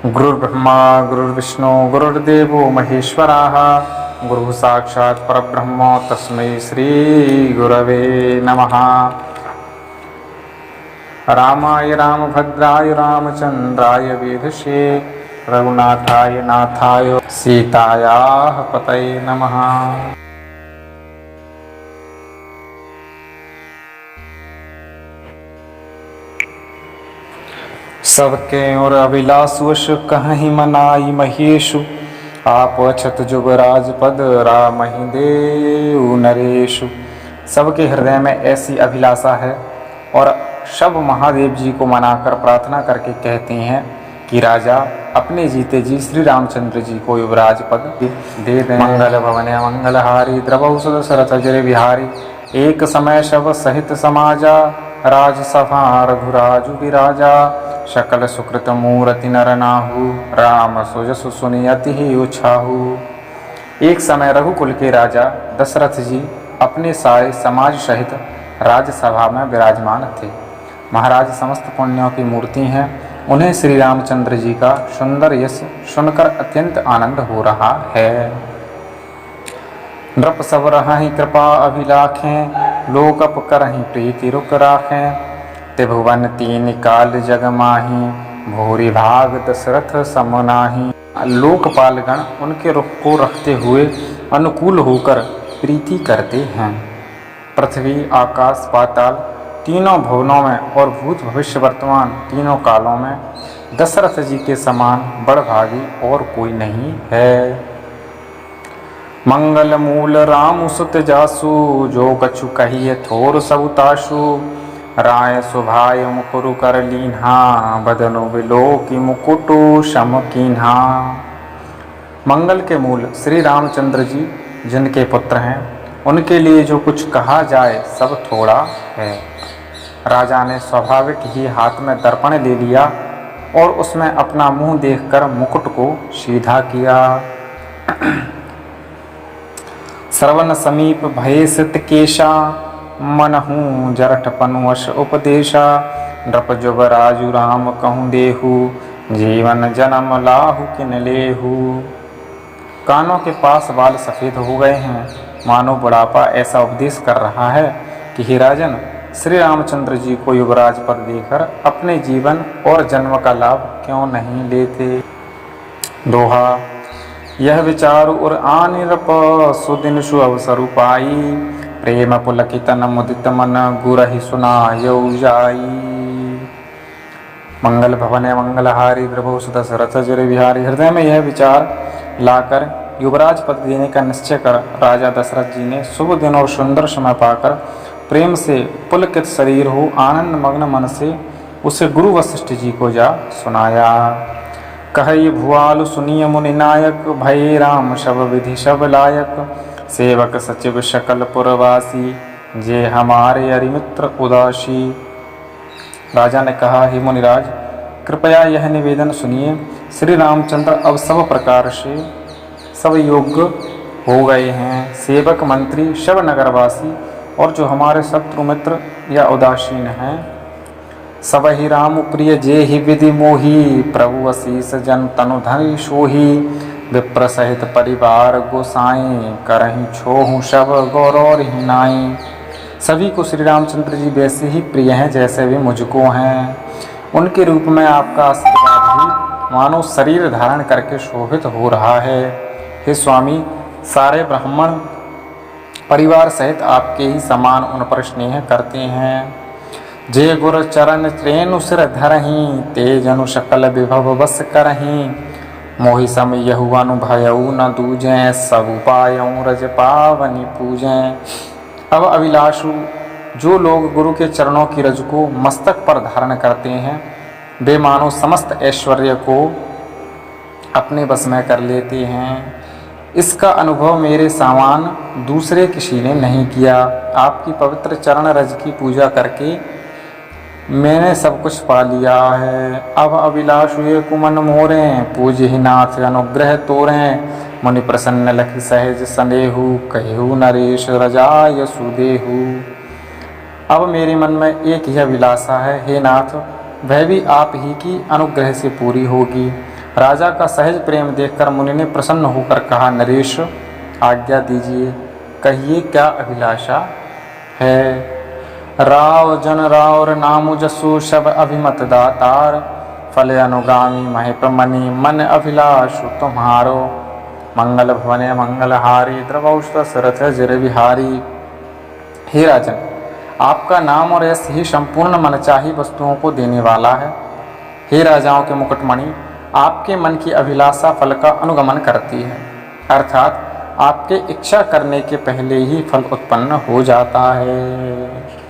गुरुर्ब्रह्मा गुरुर्विष्णु गुरुर्देवो महेश्वराः गुरुः साक्षात् परब्रह्म तस्मै श्री गुरवे नमः। रामाय रामभद्राय रामचन्द्राय वेधसे रघुनाथाय नाथाय सीतायाः पतये नमः। सबके और अभिलाषवश कहीं मनाई महेशु आप अछत जुगराज पद रामहि देउ नरेशु। सबके हृदय में ऐसी अभिलाषा है और सब महादेव जी को मनाकर प्रार्थना करके कहते हैं कि राजा अपने जीते जी श्री रामचंद्र जी को युवराज पद दे दें। मंगल भवने मंगलहारी द्रवौ सुदशरथ जय बिहारी एक समय शव सहित समाजा राजसभा रघुराजु विराजा सकल सुकृत मूर्ति नर नाहु राम सुजसु सुनि अति ही उछाहु। एक समय रघुकुल के राजा दशरथ जी अपने सारे समाज सहित राजसभा में विराजमान थे। महाराज समस्त पुण्यों की मूर्ति हैं। उन्हें श्री रामचंद्र जी का सुंदर यश सुनकर अत्यंत आनंद हो रहा है। नृप सब रहि कृपा अभिलाखें लोक अप करहि प्रीति रुक राखें। त्रिभुवन तीन काल जग माही भूरि भाग दशरथ सम नाही। लोकपालगण उनके रुख को रखते हुए अनुकूल होकर प्रीति करते हैं। पृथ्वी आकाश पाताल तीनों भुवनों में और भूत भविष्य वर्तमान तीनों कालों में दशरथ जी के समान बड़भागी और कोई नहीं है। मंगल मूल राम सुत जासु जो कछु कहिए थोर सबुताशु। राय सुभाय मुकुरु कर लीन्हा बदनु बिलोकी मुकुटु शम कीन्हा। मंगल के मूल श्री रामचंद्र जी जिनके पुत्र हैं उनके लिए जो कुछ कहा जाए सब थोड़ा है। राजा ने स्वाभाविक ही हाथ में दर्पण ले लिया और उसमें अपना मुंह देखकर मुकुट को सीधा किया। श्रवण समीप भय सित केशा मनहु जरठ पनुवश उपदेशा। नृप जुगराजु राम कहूँ देहु जीवन जन्म लाहु किन लेहु। कानों के पास बाल सफ़ेद हो गए हैं मानो बुढ़ापा ऐसा उपदेश कर रहा है कि हे राजन श्री रामचंद्र जी को युवराज पद देकर अपने जीवन और जन्म का लाभ क्यों नहीं लेते। दोहा यह विचार उर आन नृप सुदिन सु अवसर पाई प्रेम पुलकितन मुदित मन गुरहि सुनायौ जाई। मंगल भवने मंगलहारी द्रवौ सुदशरथ जय बिहारी। हृदय में यह विचार लाकर युवराज पद देने का निश्चय कर राजा दशरथ जी ने शुभ दिन और सुंदर समय पाकर प्रेम से पुलकित शरीर हो आनंद मग्न मन से उसे गुरु वशिष्ठ जी को जा सुनाया। कहि भुआल सुनिय मुनि नायक भय राम शब विधि शब लायक। सेवक सचिव शकल पुरवासी जे हमारे अरिमित्र उदासी। राजा ने कहा हे मुनिराज कृपया यह निवेदन सुनिए। श्री रामचंद्र अब सब प्रकार से सब योग्य हो गए हैं। सेवक मंत्री शब नगरवासी और जो हमारे शत्रु मित्र या उदासीन हैं सब ही राम प्रिय जे ही विधि मोही। प्रभु असीस जन तनु धन सोही विप्र सहित परिवार गोसाई करहीं छोहूँ शब गौरव ही नाई। सभी को श्री रामचंद्र जी वैसे ही प्रिय हैं जैसे वे मुझको हैं। उनके रूप में आपका आशीर्वाद भी मानो शरीर धारण करके शोभित हो रहा है। हे स्वामी सारे ब्राह्मण परिवार सहित आपके ही समान उन पर स्नेह करते हैं। जे गुर चरण त्रेनु सिर धरहीं तेज अनु सकल विभव बस करहीं। मोहि सम यहु अनुभयऊ न दूजें सब उपायों रज पावनी पूजें। अब अभिलाषु जो लोग गुरु के चरणों की रज को मस्तक पर धारण करते हैं वे मानो समस्त ऐश्वर्य को अपने बस में कर लेते हैं। इसका अनुभव मेरे समान दूसरे किसी ने नहीं किया। आपकी पवित्र चरण रज की पूजा करके मैंने सब कुछ पा लिया है। अब अभिलाष हुए कुमन मोरें पूज ही नाथ अनुग्रह तोरें। मुनि प्रसन्न लखि सहज सनेहु कहु नरेश रजाय सुदेहु। अब मेरे मन में एक ही अभिलाषा है हे नाथ वह भी आप ही की अनुग्रह से पूरी होगी। राजा का सहज प्रेम देखकर मुनि ने प्रसन्न होकर कहा, नरेश आज्ञा दीजिए, कहिए क्या अभिलाषा है। राव जन रावर नामु जसु सब अभिमत दातार, फल अनुगामी महेप मणि मन अभिलाष तुम्हारो। मंगल भवने मंगलहारी द्रवौषध सरथ जर विहारी। हे राजन, आपका नाम और यश ही संपूर्ण मनचाही वस्तुओं को देने वाला है। हे राजाओं के मुकुटमणि, आपके मन की अभिलाषा फल का अनुगमन करती है, अर्थात आपके इच्छा करने के पहले ही फल उत्पन्न हो जाता है।